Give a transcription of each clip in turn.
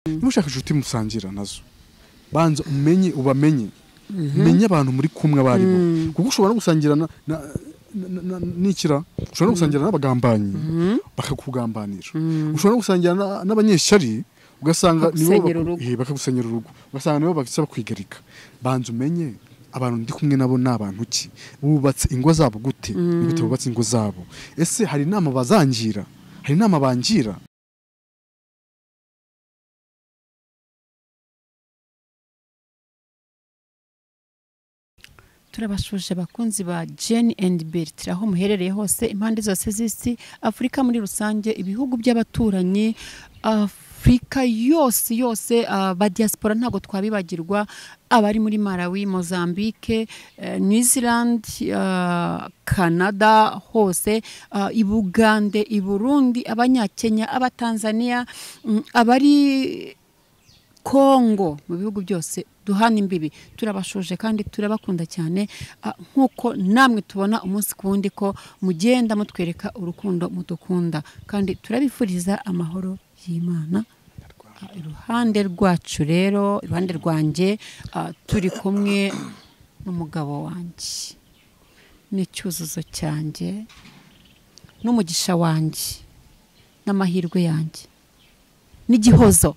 niba ushaka inshuti musangira nazo banza umenye ubamenye menye abantu muri kumwe barimo kuko ushobora gusangira n'ikira ushobora gusangira n'abagambanyi bakakugambanira ushobora gusangira n'abanyeshyari ugasanga nibo bakagusenyera urugo ugasanga nibo bakisaba kwigarika banza umenye abantu ndi kumwe nabo nabantu ki bubatse ingo zabo gute nigute bubatse ingo zabo ese hari inama bazangira hari inama bangira turabashuje bakunzi ba Jane and Bertrand aho muherereye hose impande zose z'isi Afrika muri rusange ibihugu by'abaturanyi Afrika yose ba diaspora ntago twabibagirwa abari muri Malawi, Mozambique, New Zealand, Canada hose, i Bugande, i Burundi, abanyakenya, abatanzania, abari Kongo mu bihugu byose duhana imbibi turabashuje kandi turabakunda cyane nkuko namwe tubona umunsi kundi ko mugenda mutwereka urukundo mudukunda kandi turabifuriza amahoro y'Imana iruhande rwacu rero iruhande rwanjye turi kumwe n'umugabo wanjye n'icyuzuzo cyanjye n'umugisha wanjye n'amahirwe yanjye n'igihozo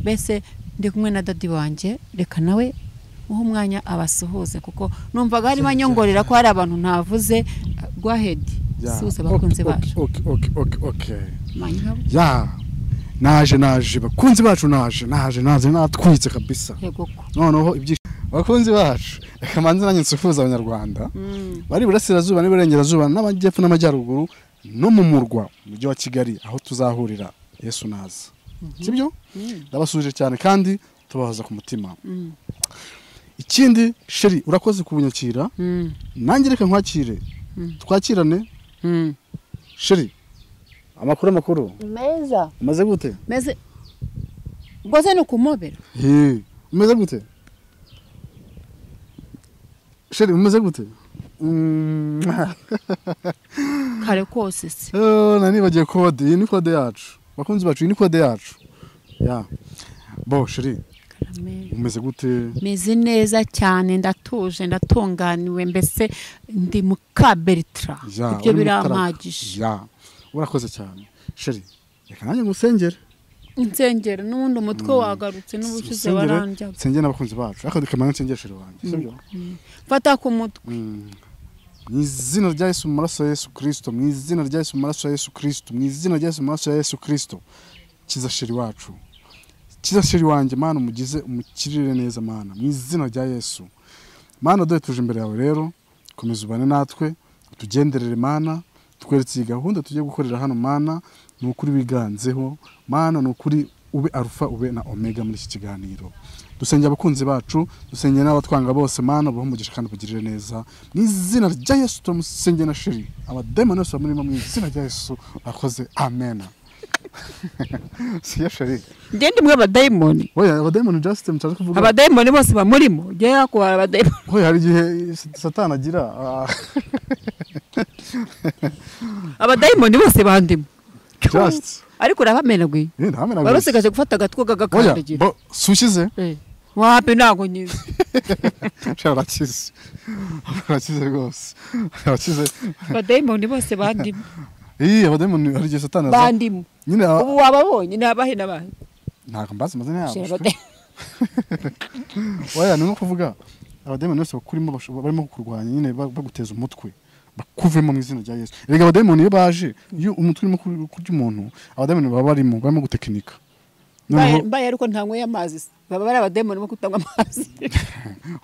bese ndi kumwe na dadi wanje reka nawe uho umwanya abasuhuze kuko numvaga harimo anyongorera ko hari abantu ntavuze go ahead suze bakunze bacu okay ya naje bakunzi bacu naje natwitse kabisa noneho ibyi bakunzi bacu reka manze nanjye nsuhuza abanyarwanda bari burasirazuba n'iburengerazuba n'amajyepfo n'amajyaruguru no mu murwa mujyi wa Kigali aho tuzahurira Yesu naza sibyo ndabasuje cyane kandi tubahoza ku mutima ikindi sheri urakoze kubunyakira nanjye reka nkwakire twakirane sheri amakuru meza umaze gute meze goze no kumobera umeze gute sheri umeze gute kare kose se nani bagiye kode iyi ni kode yacu bakunzi bacu ni kode yacu ya bo sheri umeze gute meze neza cyane ndatuje ndatunganiwe mbese ndi muka Bertrand ibyo birampagije ya urakoze cyane sheri reka nanjye ngusengere insengero n'ubundi umutwe wagarutse n'ubushize baranja nsengere n'abakunzi bacu akadi kamana nsengere sheri wanjye sibyo fata ku mutwe mu izina rya Yesu mu maraso ya Yesu Kristo mu izina rya Yesu mu maraso ya Yesu Kristo mu izina rya Yesu mu maraso ya Yesu Kristo kiza sheri wacu kiza sheri wanjye mana umugize umukirire neza mana mu izina rya Yesu mana dore tuje imbere yawe rero komeza ubane natwe tugenderere mana tweretse gahunda tugiye gukorera hano mana n'ukuri biganzeho mana n'ukuri ube alpha ube na omega muri iki kiganiro dusengera abakunzi bacu dusengera n'abatwanga bose mana bahumugisha kandi bagirire neza mu izina rya Yesu tumusengera na sheri abademoni bose bamurimo mu izina rya Yesu akoze amen siya sheri ngende mwe abademoni oya abademoni just mutaje kuvuga abademoni bose bamurimo ngiye yakubara abademoni oya hari gihe satani agira abademoni bose bandimo just ariko urabamenagwe barosigaje gufata agatwo gagakandagira sushize wapi nago nyize sharakize rwose abademoni bose bandimo abademoni hari gihe satani bandimo nyine ubu wababonye nabahe nabahe ntago mbazi mazina yabo oya ni kuvuga abademoni bose bakurimo barimo kurwanya nyine baguteza umutwe bakuvemo mu izina rya Yesu rega abademoni iyo baje iyo umutwe urimo kurya umuntu abademoni baba barimo gutekinika mbaye ariko ntanywe y'amazi baba bari abademoni bo kutanywa amazi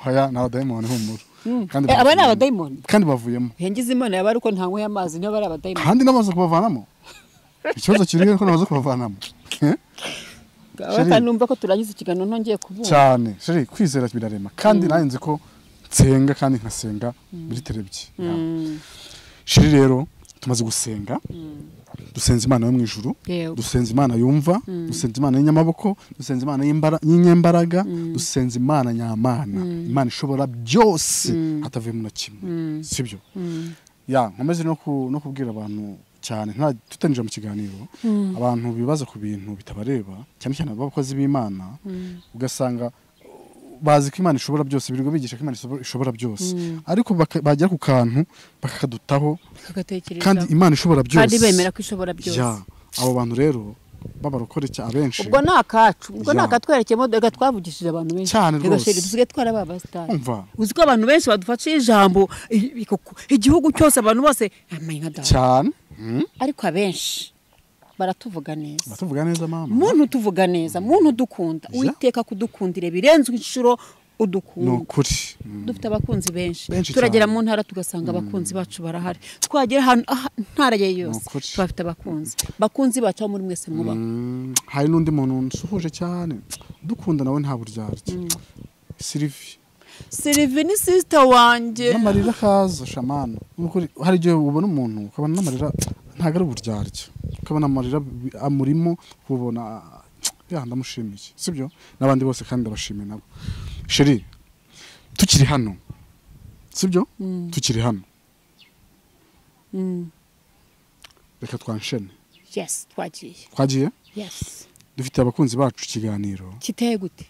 oya na abademoni humura kandi aba ni abademoni kandi bavuyemo hengize Imana yaba ariko ntanywe y'amazi niyo bari abademoni kandi nabaza kubavanamo ikibazo kiri ko nabaza kubavanamo numva ko turangiza ikiganiro nongeye kubura cyane sheri kwizera birarema kandi nanze ko nsenga kandi nkasenga muri terebye sheri rero tumaze gusenga dusenza Imana yo mu ijuru dusenza Imana yumva dusenza Imana y'inyamaboko dusenza Imana y'inyembaraga dusenza Imana nyamana Imana ishobora byose hatavuye mu kimwe sibyo ya nkomeze no kubwira abantu cyane nta tutanije mu kiganiro abantu bibaza ku bintu bitabareba cyane cyane abakozi b'Imana ugasanga bazi ko Imana ishobora byose birirwa bigisha ko Imana ishobora byose ariko bagera ku kantu bakakadutaho kandi Imana ishobora byose kandi bemera ko ishobora byose abo bantu rero babarokore abenshi ubwo nakacu ubwo nakatwerekemo daga twavugishije abantu benshi cyane rwose dusigaye twarababastari umva uzi ko abantu benshi badufashije ijambo igihugu cyose abantu bose cyane ariko abenshi baratuvuga neza mama muntu tuvuga neza muntu dukunda Uwiteka kudukundire birenze inshuro udukunda nukuri dufite abakunzi benshi turagera mu ntara tugasanga abakunzi bacu barahari twagera hano ntara yose twafite abakunzi bacu muri mwese mwubaho hari n'undi muntu nsuhuje cyane dukunda nawe nta buryarya Sylvie ni sister wanjye n'amarira kaza shamana hari igihe ubona umuntu ukabona n'amarira ntago ari uburyarya ukabona amarira amurimo kubona ndamushimiye sibyo n'abandi bose kandi ndabashimiye nabo Sheri tukiri hano sibyo tukiri hano reka twanshene yes twagiye yes dufite abakunzi bacu ikiganiro kiteye gute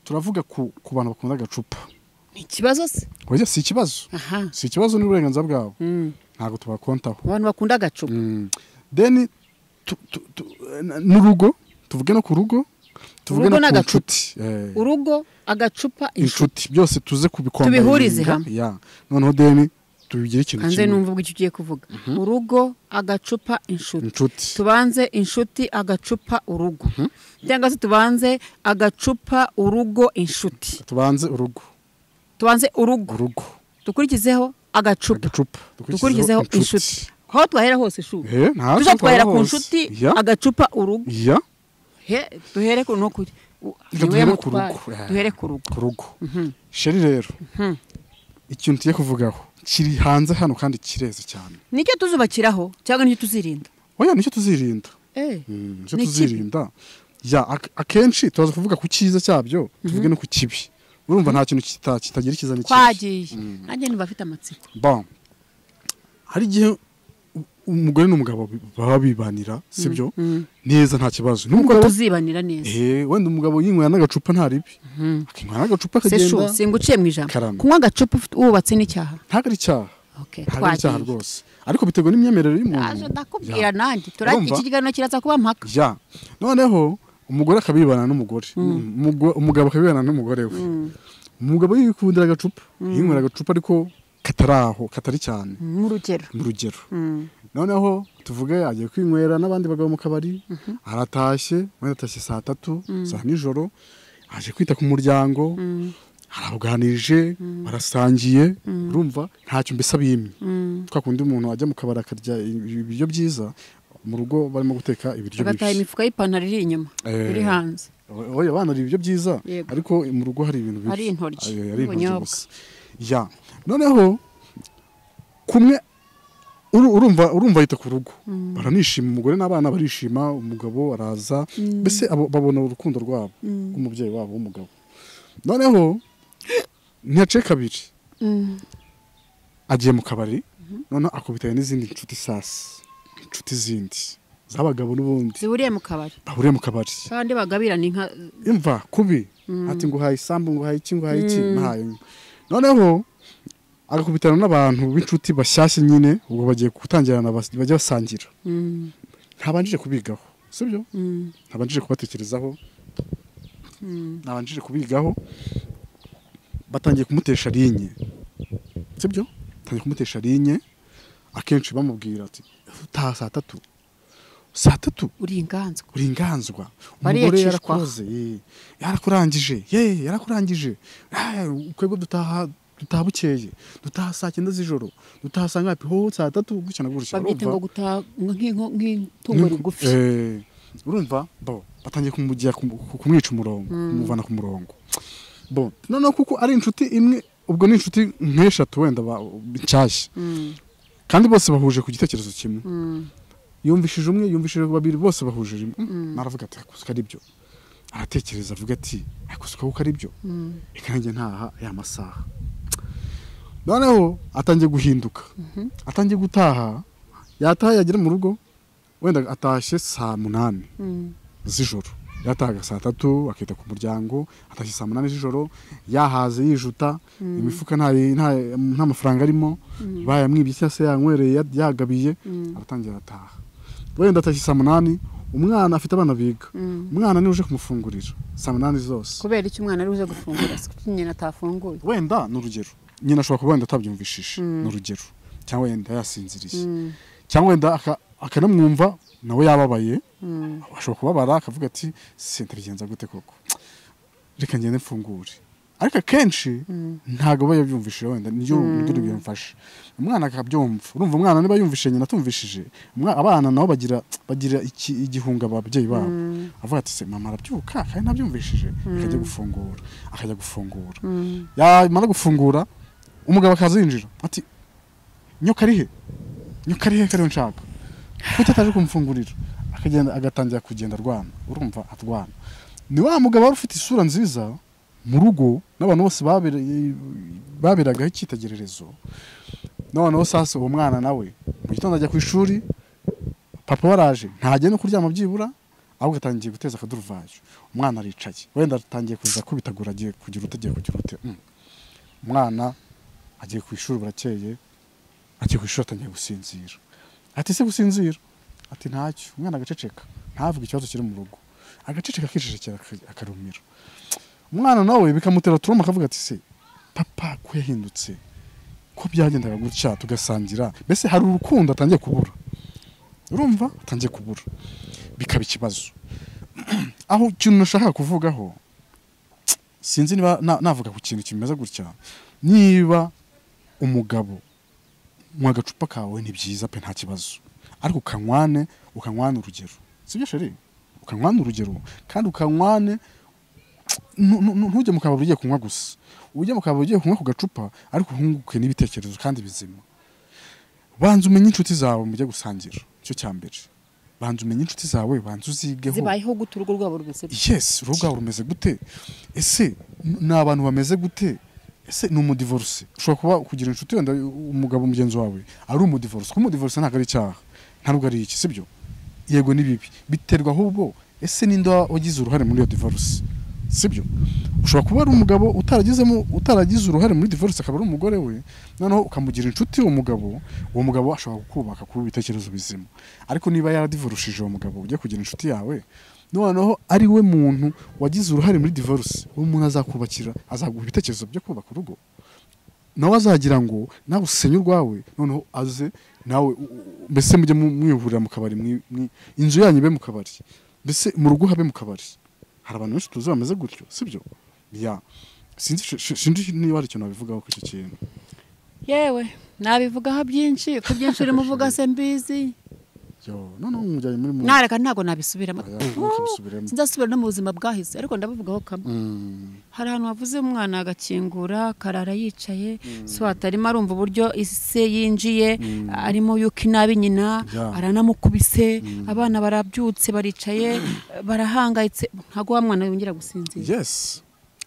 turavuga ku bantu bakunda agacupa ni ikibazo se oya si ikibazo ni uburenganzira bwabo ntago tubakontaho abantu bakunda agacupa then n'urugo tuvuge no ku rugo tuvuge no ku nshuti urugo agacupa inshuti byose tuze kubikomba tubihurize hamwe noneho deni tubigire ikintu kimwe numva icyo ugiye kuvuga urugo agacupa inshuti tubanze inshuti agacupa urugo cyangwa se tubanze agacupa urugo inshuti tubanze urugo dukurikizeho agacupa dukurikizeho inshuti aho twahera hose shu tujya twahera ku nshuti agacupa urugo duhere ku rugo duhere ku rugo Sheri rero ikintu tugiye kuvugaho kiri hanze hano kandi kireze cyane nicyo tuzubakiraho cyangwa nicyo tuzirinda oya nicyo tuzirinda nicyo tuzirinda akenshi tubaza kuvuga ku cyiza cyabyo tuvuge no ku kibi urumva nta kintu kitagira ikiza n'ikibi twagiye nanjye niba afite amatsiko hari igihe umugore n'umugabo baba bibanira sibyo neza nta kibazo n'umugabo tuzibanira neza wenda umugabo yinywera n'agacupa nta ribi akinywera n'agacupa akagenda singuciye mu ijambo kunywa agacupa wubatse n'icyaha ntabwo ari icyaha ntabwo ari icyaha rwose ariko biterwa n'imyemerere y'umuntu ndakubwira nanjye iki kiganiro kiraza kuba mpaka noneho umugore akabibana n'umugore umugabo akabibana n'umugore we umugabo yikundira agacupa yinywera agacupa ariko katari cyane mu rugero noneho tuvuge agiye kwinywera n'abandi bagabo mu kabari aratashye wenda atashye 3:00 za nijoro aje kwita ku muryango arabuganirije barasangiye urumva ntacyo mbese abimye twakundi umuntu ajya mu kabari akarya ibiryo byiza mu rugo barimo guteka ibiryo bibi agataha imifuka y'ipantaro iri inyuma iri hanze oya abana ari ibiryo byiza ariko mu rugo hari ibintu bibi ari intoryi gusa noneho kumwe urumva yita ku rugo baranishima umugore n'abana barishima umugabo araza mbese babona urukundo rwabo rw'umubyeyi wabo w'umugabo noneho ntiyace kabiri agiye mu kabari noneho akubitanye n'izindi inshuti zindi z'abagabo n'ubundi bahuriye mu kabari kandi bagabirana inka imva kubi ati nguhaye isambu nguhaye iki ntahaye noneho agakubitana n'abantu b'inshuti bashyashye nyine ubwo bagiye gutangirana bajya basangira ntabanjije kubigaho sibyo ntabanjije kubatekerezaho ntabanjije kubigaho batangiye kumutesha linye sibyo batangiye kumutesha linye akenshi bamubwira ati utaha 3:00 uri inganzwa umugore yarakurangije ukwego dutaha bukeye dutaha 9:00 z'ijoro dutaha sangapi ho 3:00 gutya na gutya babyita ngo gutaha nk'intungo rigufi urumva batangiye kumujya kumwica umurongo kumuvana ku murongo noneho kuko ari inshuti imwe ubwo ni inshuti nk'eshatu wenda nshyashya kandi bose bahuje ku gitekerezo kimwe yumvishije umwe yumvishije babiri bose bahuje rimwe naravuga ati kuko ari byo aratekereza avuga ati kuko ari byo reka njye ntaha ya masaha noneho atangiye guhinduka atangiye gutaha yataha yagera mu rugo wenda atashye saa 8 z'ijoro, yatahaga saa 3 akita ku muryango, atashye saa 8 z'ijoro, yahaze yijuta, imifuka nta mafaranga arimo, bayamwibye cyangwa se yanywereye yagabiye, aratangira ataha. Wenda atashye saa 8, umwana afite abana biga, umwana ni uje kumufungurira saa 8 zose. Kubera iki umwana ari uje gufungura nyina atafunguye? Wenda n'urugero, nyina ashobora kuba wenda atabyumvishije, n'urugero, cyangwa wenda yasinziriye, cyangwa wenda akanamwumva nawe yababaye, ashobora kubabara akavuga ati sente bigenza gute koko, reka ngende mfungure. Ariko akenshi ntago aba yabyumvishije, wenda niyo byamfasha umwana akabyumva. Urumva umwana niba yumvishije nyina atumvishije, abana nabo bagira igihunga ababyeyi babo, avuga ati se mama arabyuka kandi ntabyumvishije, akajya gufungura. Yamara gufungura umugabo akazinjira ati nyoka arihe kariho nshaka, kuko ataje kumfungurira, akagenda agatangira kugenda arwana. Urumva atwana, ni wa mugabo wari ufite isura nziza mu rugo n'abantu bose baberagaho icyitegererezo. Noneho sasa uwo mwana nawe mu gitondo ajya ku ishuri, papa waraje ntajya no kuryama byibura, ahubwo atangiye guteza akaduruvayo. Umwana aricaye, wenda atangiye kuza kubitagura, agiye kugira ute. Umwana agiye ku ishuri, burakeye agiye ku ishuri, atangiye gusinzira. Ati se gusinzira? Ati ntacyo. Umwana agaceceka, ntavuga ikibazo kiri mu rugo, agaceceka akicecekera akarumira. Umwana nawe bikamutera turuma, akavuga ati se papa ko yahindutse, ko byagendaga gutya tugasangira, mbese hari urukundo atangiye kubura. Urumva atangiye kubura, bikaba ikibazo. Aho ikintu nashaka kuvugaho, sinzi niba navuga ku kintu kimeze gutya, niba umugabo mu agacupa kawe ni byiza pe, nta kibazo, ariko ukanywane urugero, sibyo sheri? Ukanywane urugero, kandi ukanywane ntujye mu kabari ugiye kunywa gusa, ujye mu kabari ugiye kunywa ku gacupa, ariko uhunguke n'ibitekerezo kandi bizima. Banza umenye inshuti zawe mujye gusangira, cyo cyambere. Banza umenye inshuti zawe, banza uzigeho zibayeho gute, urugo rwabo rumeze gute. Yes, urugo rwabo rumeze gute, ese ni abantu bameze gute, ese ni umudivorce. Ushobora kuba kugira inshuti wenda umugabo mugenzi wawe ari umudivorce, ko umudivorce ntabwo ari icyaha, ntabwo ari iki, sibyo? Yego ni bibi, biterwa ahubwo ese ninde wagize uruhare muri iyo divorce, sibyo? Ushobora kuba ari umugabo utaragize uruhare muri divorce, akaba ari umugore we, noneho ukamugira inshuti uwo mugabo ashobora kukubaka kuba ibitekerezo bizima. Ariko niba yaradivorushije uwo mugabo ugiye kugira inshuti yawe, noneho ari we muntu wagize uruhare muri divorce, uwo muntu azakubakira, azaguha ibitekerezo byo kubaka urugo, nawe azagira ngo nawe usenye urwawe, noneho aze nawe mbese mujye mwihurira mu kabari, inzu yanyu ibe mu kabari, mbese mu rugo habe mu kabari. Hari abantu benshi tuzi bameze gutyo, sibyo? Sinzi niba hari ikintu nabivugaho ku icyo kintu. Yewe nabivugaho byinshi, ko byinshi urimo uvuga se mbizi. Umujyanye muri nareka ntago nabisubiramo, sinzasubira no mu buzima bwahise, ariko ndabivugaho kamwe. Hari ahantu wavuze umwana agakingura, karara yicaye, so atarimo arumva uburyo ise yinjiye, arimo yuko inabi nyina, aranamukubise, abana barabyutse baricaye, barahangayitse, ntago wa mwana yongera gusinzira. Yes.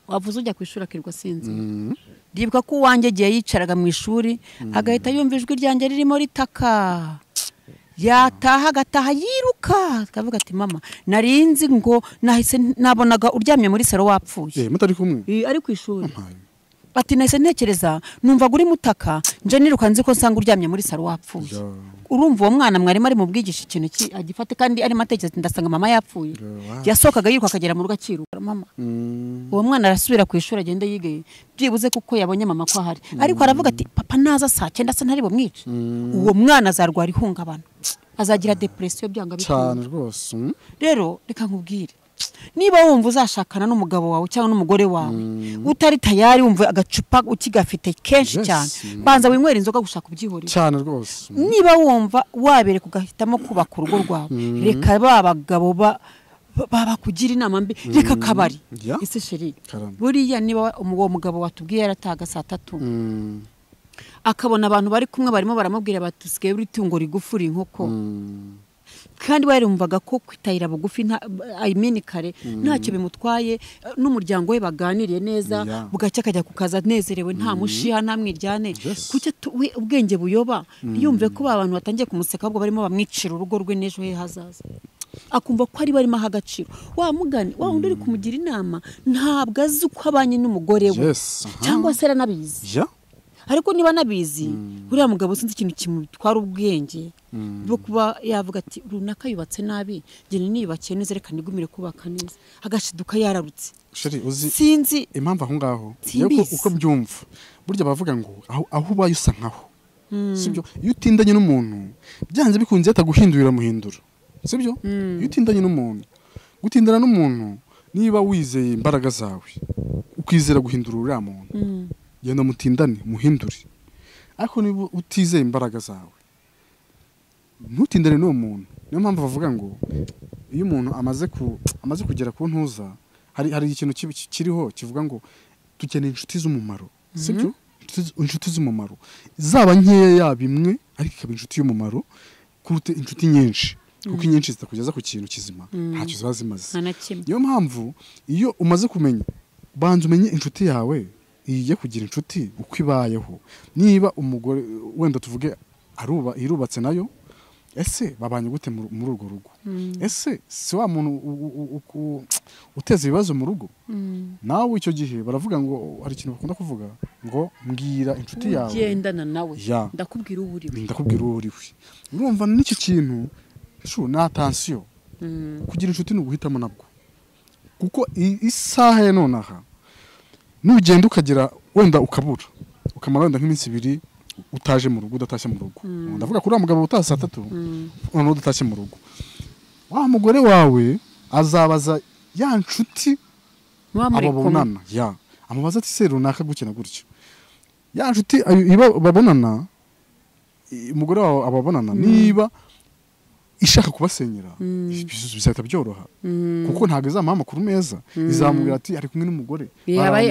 Wavuze ujya ku ishuri akirwa sinzi. Ndibuka ko uwanjye giye yicaraga mu ishuri, agahita yumva ijwi ryanjye ririmo ritaka. Yataha agataha yiruka, akavuga ati mama narinzi ngo nahise nabonaga uryamye muri saro wapfuye. Mutari kumwe? Ari ku ishuri. Ati nahise ntekereza numva guri mutaka, nje niruka nzi ko nsanga uryamye muri saro wapfuye. Urumva uwo mwana mwari mari mu bwigisha ikintu agifate, kandi ari matekereza ndasanga mama yapfuye. Yasokaga yiruka akagera mu rugo akiruka mama. Uwo mwana arasubira ku ishuri agenda yigeye, byibuze kuko yabonye mama ko ahari. Ariko aravuga ati papa naza saa 9 asa ntari bumwice. Uwo mwana azarwara ihungabana, azagira depression byanga bityo cyane rwose. Rero reka nkubwire, niba wumva uzashakana n'umugabo wawe cyangwa n'umugore wawe utari tayari, wumva agacupa ukigafite kenshi cyane, banza winywera inzoga gushaka ubyihorera cyane rwose. Niba wumva wabere kugahitamo kubaka urugo rwawe, reka babagabo babakugira inama mbi, reka kabari. Ese sheri, buriya niba uwo mugabo watubwiye yarataga saa 3, akabona abantu bari kumwe barimo baramubwira batusigaye buri tungo rigufuri inkoko, kandi warumvaga ko kwitahira bugufi kare ntacyo bimutwaye n'umuryango we baganiriye neza bugacya akajya ku kazi anezerewe nta mushiha nta mwiryane kuki ubwenge buyoba yumve ko abantu batangiye kumuseka ahubwo barimo bamwicira urugo rwe n'ejo he hazaza akumva ko ari barimo aha agaciro wa wundi uri kumugira inama ntabwo azi uko abanye n'umugore we cyangwa se aranabizi ariko niba nabizi uriya mugabo sinzi ikintu kimutwara ubwenge bwo kuba yavuga ati runaka yubatse nabi njye niyubakiye neza reka nigumire kubaka neza agashiduka yararutse sinzi impamvu aho ngaho uko byumva burya bavuga ngo aho ubaye usa nkaho sibyo iyo utindanye n'umuntu byanze bikunze ataguhindurira muhindura sibyo iyo utindanye n'umuntu gutindana n'umuntu niba wizeye imbaraga zawe ukizera guhindura uriya muntu genda mutindane muhindure ariko niba utizeye imbaraga zawe ntutindane n'uwo muntu niyo mpamvu bavuga ngo iyo umuntu amaze kugera ku ntuza hari ikintu kiriho kivuga ngo dukeneye inshuti z'umumaro sibyo inshuti z'umumaro zaba nkeya yaba imwe ariko ikaba inshuti y'umumaro kuruta inshuti nyinshi kuko inyinshi zitakugeza ku kintu kizima ntacyo ziba zimaze niyo mpamvu iyo umaze kumenya banza umenye inshuti yawe iye kugira inshuti uko ibayeho niba umugore wenda tuvuge irubatse nayo ese babanye gute muri urwo rugo ese si wa muntu uteza ibibazo mu rugo nawe icyo gihe baravuga ngo hari ikintu bakunda kuvuga ngo mbwira inshuti yawe ugendana nawe ndakubwira uwo uriwe urumva n'iki kintu ni atansiyo kugira inshuti ni uguhitamo nabwo kuko isaha ya nonaha nugenda ukagera wenda ukabura ukamara wenda nk'iminsi 2 utaje mu rugo udatashye mu rugo ndavuga kuri mugabo utasa 3 none udatashye mu rugo wa mugore wawe azabaza ya nshuti babonana amubaza ati se runaka gukina gutyo ya nshuti babonana umugore wawe ababonana niba ishaka kubasenyera bizahita byoroha kuko ntago izamama amakuru meza izamubwira ati ari kumwe n'umugore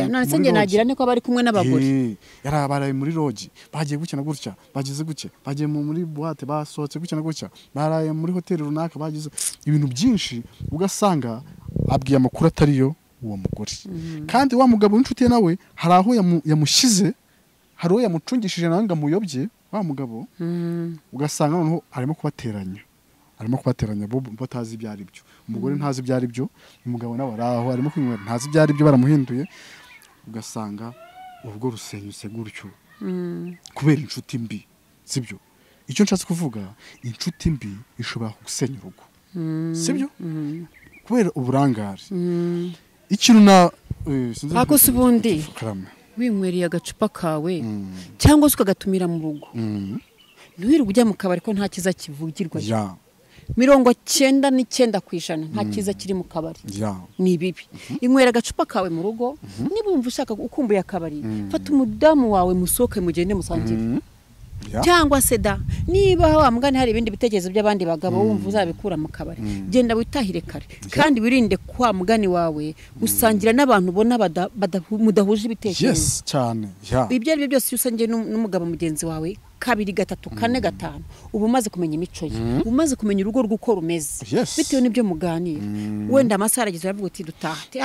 none se nge nagira niko bari kumwe n'abagore yarabaraye muri rogi bagiye gukina gutya bagize gutya bagiye muri boîte basohotse gukina gutya baraye muri hoteli runaka bagize ibintu byinshi ugasanga abwiye amakuru atariyo uwo mugore kandi wa mugabo w'inshuti ye nawe hari aho yamushize hari aho yamucungishije nawe ngamuyobye wa mugabo ugasanga noneho arimo kubateranya bo batazi ibyo ari byo umugore ntazi ibyo ari byo umugabo nawe araho arimo kwinywera ntazi ibyo ari byo baramuhinduye ugasanga urugo rusenyutse gutyo kubera inshuti mbi sibyo icyo nshatse kuvuga inshuti mbi ishobora gusenya urugo sibyo kubera uburangare ikintu na ako subundi winywereye agacupa kawe cyangwa se ukagatumira mu rugo ntiwirirwe ujya mu kabari ko nta kiza kivugirwa 99% nta kiza kiri mu kabari ni bibi inywera agacupa kawe mu rugo niba wumva ushaka ukumbuye akabari fata umudamu wawe musoke mugende musangire cyangwa se niba wa mugani hari ibindi bitekerezo by'abandi bagabo wumva uzabikura mu kabari genda witahire kare kandi wirinde kwa mugani wawe usangira n'abantu ubona mudahuje ibitekerezo cyane ibyo ari byo byose usangiye n'umugabo mugenzi wawe 2, 3, 4, 5 ubu umaze kumenya imico ye umaze kumenya urugo rw'uko rumeze bitewe n'ibyo muganira wenda amasaha arageze aravuga uti dutahate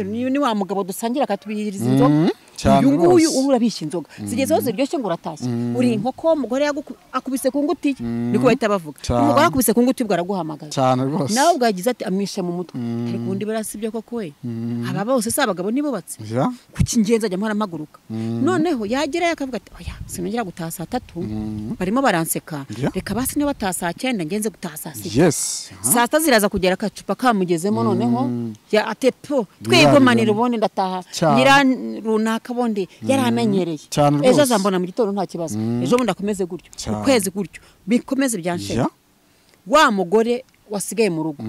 ni wa mugabo dusangira akatubihiriza inzoga uyu nguyu urabishya inzoga zigezeho ziryoshye ngo uratashye uri inkoko umugore akubise ku nguti niko bahita bavuga umugore akubise ku nguti bwo araguhamagaye nawe bwagize ati amwishe mu mutwe ariko ubundi barasibye koko we aba bose si abagabo nibubatse kuki ingenzi ajya mpora amaguruka noneho yagerayo akavuga ati oya sinongera gutaha saa 3 barimo baranseka reka basi niba bataha saa 9 ngenze gutaha saa 6 saa 6 ziraza kugera akacupa kamugezemo noneho ya atepo twigomanira ubundi ndataha nyira runaka bondi yaramenyereye ejo azambona mu gitondo nta kibazo ejo bundi akomeze gutyo ukwezi gutyo bikomeze byanshye wa mugore wasigaye mu rugo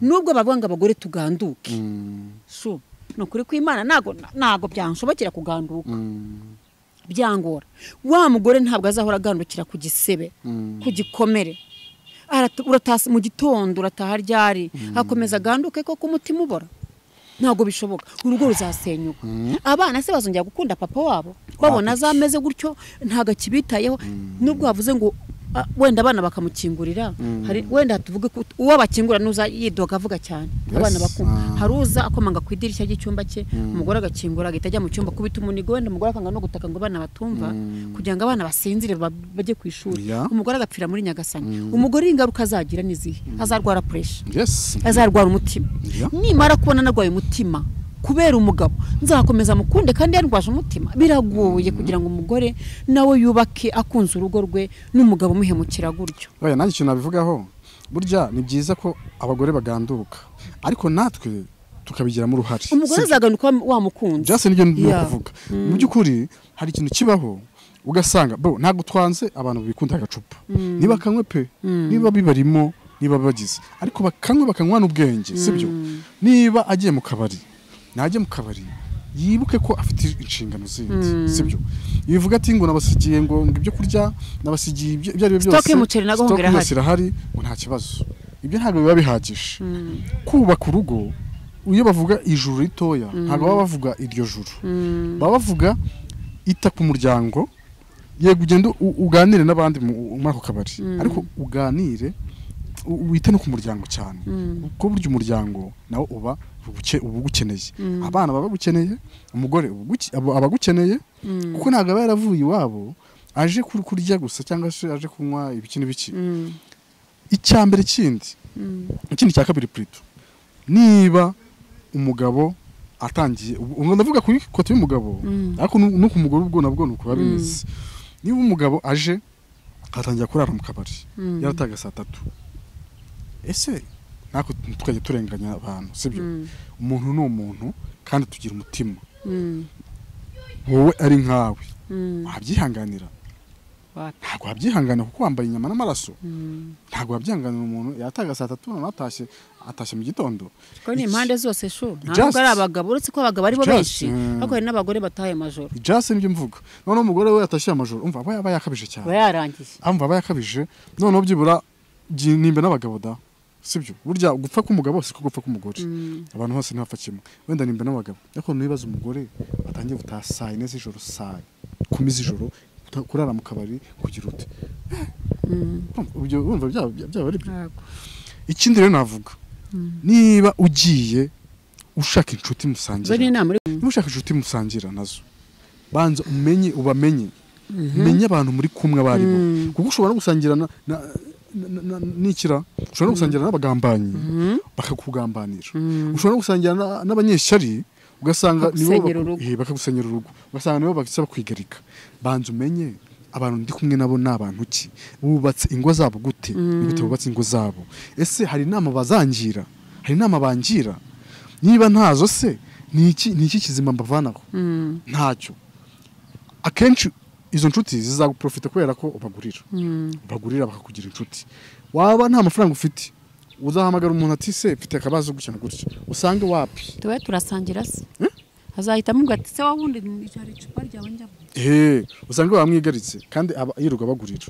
nubwo bavuga abagore tuganduke so no kuri kw'Imana nago byanshobokera kuganduka byangora wa mugore ntabwo azahora agandukira ku gisebe ku gikomere uratasa mu gitondo urataha ryari akomeza aganduke ko kumutima ubora ntago bishoboka urugo ruzasenyuka abana se bazongera gukunda papa wabo babona azameze gutyo ntago kibitayeho nubwo bavuze ngo wenda abana bakamukingurira hari wenda tuvuge ko uwo bakingura nuza yidoga avuga cyane abana bakumva haruza akomanga ku idirishya ry'icyumba cye umugore agakingura agahita ajya mu cyumba kubita umunigo wenda umugore akanga no gutaka ngo abana batumva kugira ngo abana basinzire bajye ku ishuri umugore agapfira muri Nyagasani umugore ingaruka azagira nizihe azarwara pressure azarwara umutima nimara kubona narwaye umutima kubera umugabo nzakomeza mukunde kandi yarwaje umutima biragoye kugira ngo umugore nawe yubake akunze urugo rwe n'umugabo muhemukira gutyo oya nanjye cyo nabivugaho burya ni byiza ko abagore baganduka ariko natwe tukabigiramo uruhare umugore azaganuka wamukunze byase nibyo no kuvuga mu byukuri hari ikintu kibaho ugasanga bo ntago twanze abantu bikunda agacupa niba kanywe pe niba bibarimo niba bagize ariko bakanywa n'ubwenge sibyo niba agiye mu kabari najye mu kabari yibuke ko afite inshingano zindi sibyo ibivuga ati ngo nabasigiye ngo ibyo kurya nabasigiye ibyo ari byo byose stock y'umuceri nagahongera hari ngo nta kibazo ibyo ntabwo biba bihagije kubaka urugo iyo bavuga ijuru ritoya ntabwo baba bavuga iryo juru baba bavuga ita ku muryango yego ugende uganire n'abandi muri ako kabari ariko uganire wite no ku muryango cyane kuko burya umuryango nawo uba ugukeneye abana baba bagukeneye umugore aba agukeneye kuko ntabwo aba yaravuye iwabo aje kurya gusa cyangwa se aje kunywa ibiki n'ibiki icyambere ikindi cya kabiri plutôt niba umugabo atangiye ubwo ndavuga kuri kote y'umugabo ariko no ku mugore ubwo nabwo nuko babimeze niba umugabo aje atangiye kurara mu kabari yarataga saa 3 ese nako tukajya turenganya abantu sibyo umuntu ni umuntu kandi tugira umutima wowe ari nkawe wabyihanganira ntabwo wabyihanganira kuko wambaye inyama n'amaraso ntabwo wabyihanganira umuntu yataga saa 3 atashye mu gitondo ko ni impande zose sho ntabwo ari abagabo uretse ko abagabo ari bo benshi ariko hari n'abagore bataye amajoro just nibyo mvuga none umugore we yatashye amajoro umva aba yakabije cyane yarangiye aba yakabije none byibura nimbe n'abagabo da sibyo burya gupfa k'umugabo siko gupfa k'umugore abantu bose ntibapfa kimwe wenda nimbe n'abagabo ariko nibaza umugore atangiye gutaha saa 4 z'ijoro saa 10 z'ijoro kurara mu kabari kugira ute ubyo umva byaba ari byo ikindi rero navuga niba ugiye ushaka inshuti musangira niba ushaka inshuti musangira nazo banza ubamenye abantu muri kumwe barimo kuko ushobora no gusangira nikira ushobora no gusangira n'abagambanyi bakakugambanira ushobora no gusangira n'abanyeshyari ugasanga bakagusenyera urugo ugasanga nibo bakisaba kwigarika banza umenye abantu ndi kumwe nabo n'abantu ki bubatse ingo zabo gute nibite bubatse ingo zabo ese hari inama bazangira hari inama bangira niba ntazo se niki kizima mbavanaho ntacyo akenshi izo nshuti zizaguprofita kubera ko bagurira bakakugira inshuti waba nta mafaranga ufite uzahamagara umuntu ati se mfite akabazo gukina gutya usange wapi tuwe turasangira se azahita mubwira ati se wabundi ijari icupa ryawe njya usange bamwigaritse kandi yiruka bagurira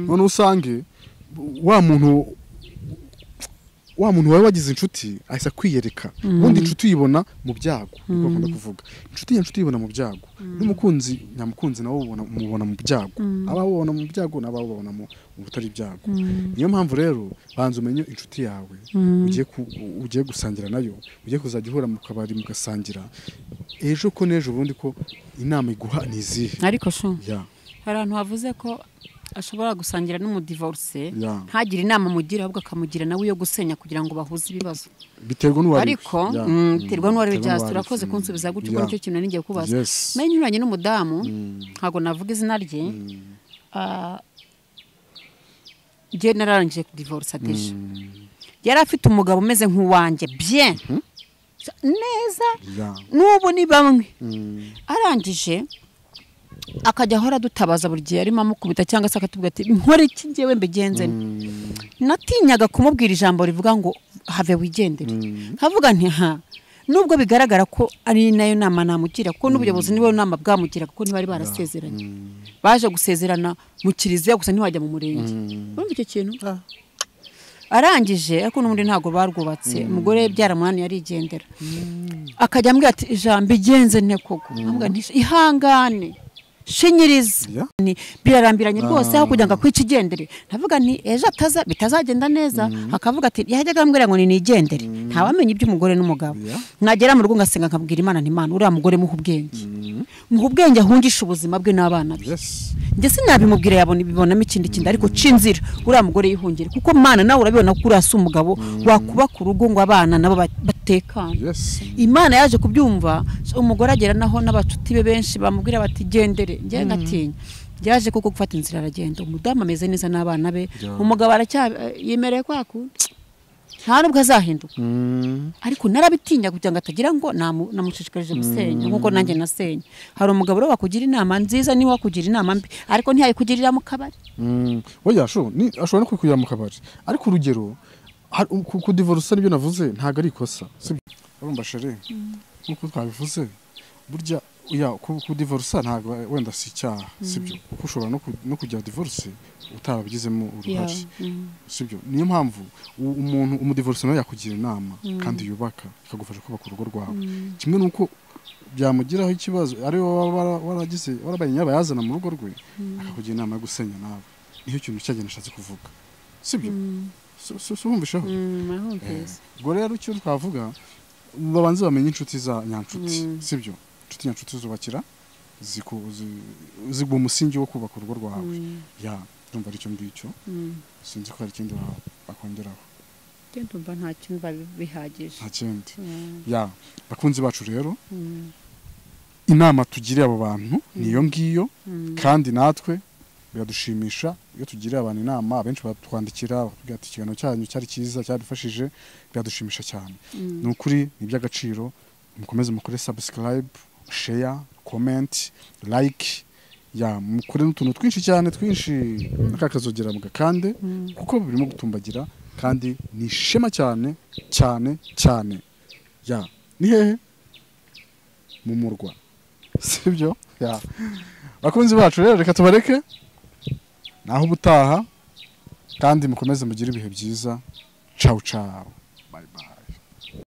none usange wa muntu wawe wagize inshuti ahise kwiyereka ubundi inshuti uyibona mu byago uko akunda kuvuga inshuti yibona mu byago n'umukunzi nyamukunzi nawe mubona mu byago ababona mu byago n'ababona mu butari byago niyo mpamvu rero banza umenye inshuti yawe ugiye gusangira nayo ugiye kuzajya uhura mu kabari mugasangira ejo ko nejo ubundi ko inama iguha nizihe ariko sho hari abantu havuze ko ashobora gusangira n'umudivorce ntagire inama mugira ahubwo akamugira nawe yo gusenya kugira ngo bahuze ibibazo biterwa n'uwari ariko biterwa n'uwari just urakoze kunsubiza gutyo ko nicyo kintu ningiye kubaza nayo nyuranye n'umudamu ntago navuga izina rye nararangije divorce ateje yari afite umugabo umeze nk'uwanjye bien neza n'ubu ni bamwe arangije akajya ahora dutabaza buri gihe arimo amukubita cyangwa se akatubwira ati nkore iki ngewe mbigenze natinyaga kumubwira ijambo rivuga ngo have wigendere nkavuga nti nubwo bigaragara ko ari nayo nama namugira kuko n'ubuyobozi nibo nama bwamugira kuko ntibari barasezeranye baje gusezerana mu kiliziya gusa ntiwajya mu murenge urumva icyo kintu arangije ariko n'ubundi ntago barwubatse umugore byaramunani yarigendera akajya ambwira ati ijambo igenze nte koko ambwira nti ihangane shinyiriza Yeah. birarambiranye rwose aho kugira ngo akwice igendere ndavuga nti ejo bitazagenda neza akavuga ati yajyaga ambwira ngo nigendere ntawamenya iby'umugore n'umugabo Yeah. nagera mu rugo ngasenga nkabwira Imana nti Imana uriya mugore muha ubwenge muha ubwenge ahungisha ubuzima bwe n'abana be Yes. njye sinabimubwira bibonamo ikindi ariko cinzira uriya mugore yihungire kuko Mana nawe urabibona ko uriya si umugabo wakuba ku rugo ngo abana nabo batekane. Yes. Imana yaje kubyumva umugore agera naho n'abacuti be benshi bamubwira bati gendere njye ngatinya yaje kuko gufata inzira aragenda umudamu ameze neza n'abana be umugabo yemereye kwaku nta nubwo azahinduka ariko narabitinya kugira ngo atagira ngo namushishikarije gusenya nkuko nanjye nasenya hari umugabo rero wakugira inama nziza ni wakugira inama mbi ariko ntiyayikugirira mu kabari oya ashobora no kwikugirira mu kabari ariko urugero ku divorce nibyo navuze ntago ari ikosa sibyo urumva shere nkuko twabivuze burya ku divorce ntago wenda si icyaha sibyo kuko ushobora no kujya divorce utarabigizemo uruhare sibyo niyo mpamvu umudivorce nawe yakugira inama kandi yubaka ikagufasha kubaka urugo rwawe kimwe nuko byamugiraho ikibazo ari warabaye nyabayazana mu rugo rwe akakugira inama yo gusenya nawe niyo kintu cyagenda ashatse kuvuga sibyo sumvishaho ubwo rero icyo twavuga babanze bamenye inshuti za nyanshuti sibyo inshuti nyanshuti zubakira zigwa umusingi wo kubaka urugo rwawe ndumva ari cyo ngicyo sinzi ko hari ikindi bakongeraho ndumva nta kintu bihagije nta kindi bakunzi bacu rero inama tugiriye abo bantu niyo ngiyo kandi natwe biradushimisha iyo tugiriye abantu inama abenshi batwandikira bakubwira ati ikiganiro cyanyu cyari cyiza cyadufashije biradushimisha cyane ni ukuri ni iby'agaciro mukomeze mukore subscribe share comment like mukore n'utuntu twinshi cyane twinshi n'akakazogera mugakande kuko birimo gutumbagira kandi ni ishema cyane cyane cyane ni hehe mu murwa sibyo bakunzi bacu rero reka tubareke naho ubutaha kandi mukomeze mugire ibihe byiza ciao ciao